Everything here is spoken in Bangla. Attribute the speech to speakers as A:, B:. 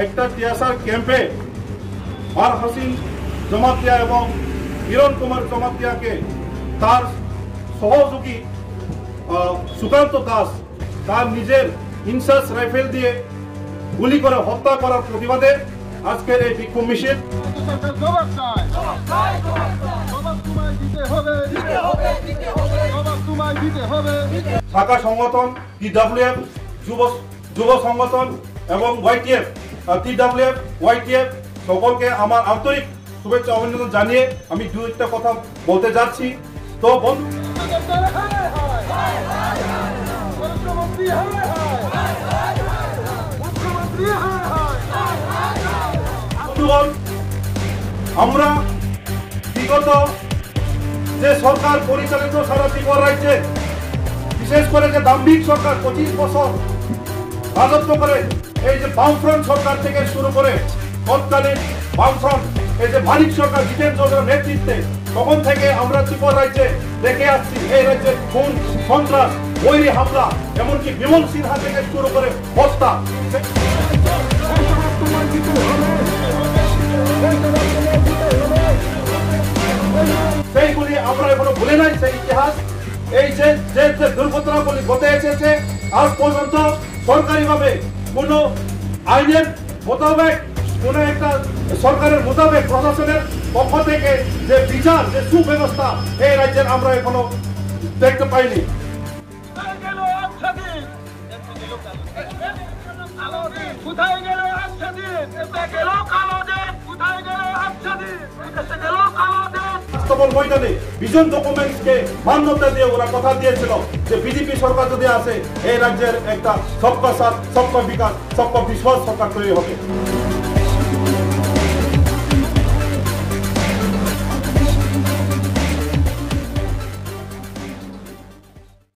A: একটা টিয়াসার ক্যাম্পে আর হাসিন জমাতিয়া এবং কিরণ কুমার জমাতিয়াকে তার সহযোগী সুকান্ত দাস তার নিজের ইনসাস রাইফেল দিয়ে গুলি করে হত্যা করার প্রতিবাদে আজকের এই বিক্ষোভ মিছিল। শাখা সংগঠন TWF, যুব সংগঠন এবং YTF, TWF, YTF সকলকে আমার আন্তরিক শুভেচ্ছা অভিনন্দন জানিয়ে আমি দু একটা কথা বলতে যাচ্ছি। তো বন্ধুগণ, আমরা বিগত যে সরকার পরিচালিত সারা ত্রিপুরা রাজ্যে, বিশেষ করে যে দাম্ভিক সরকার 25 বছর রাজত্ব করে, এই যে বামফ্রন্ট সরকার থেকে শুরু করে তৎকালীন বামফ্রন্ট এই যে মানিক সরকার জিতেন চৌধুরীর নেতৃত্বে, তখন থেকে আমরা ত্রিপুরা রাজ্যে দেখে আসছি এই রাজ্যের খুন, সন্ত্রাস, বৈরী হামলা, এমনকি বিমল সিনহা থেকে শুরু করে হত্যা। সেইগুলি আমরা এখনো ভুলে নাই। সেই ইতিহাস, এই যে দুর্ঘটনাগুলি ঘটে এসেছে, আজ পর্যন্ত সরকারিভাবে কোন আইনের মোতাবেক, কোন একটা সরকারের মোতাবেক প্রশাসনের পক্ষ থেকে যে বিচার, যে সুব্যবস্থা এই রাজ্যের আমরা এখনো দেখতে পাইনি। ময়দানে ভিশন ডকুমেন্টসকে মান্যতা দিয়ে ওরা কথা দিয়েছিল যে বিজেপি সরকার যদি আসে এই রাজ্যের একটা সবকা সাথ, সবকা বিকাশ, সবকা বিশ্বাস সরকার তৈরি হবে।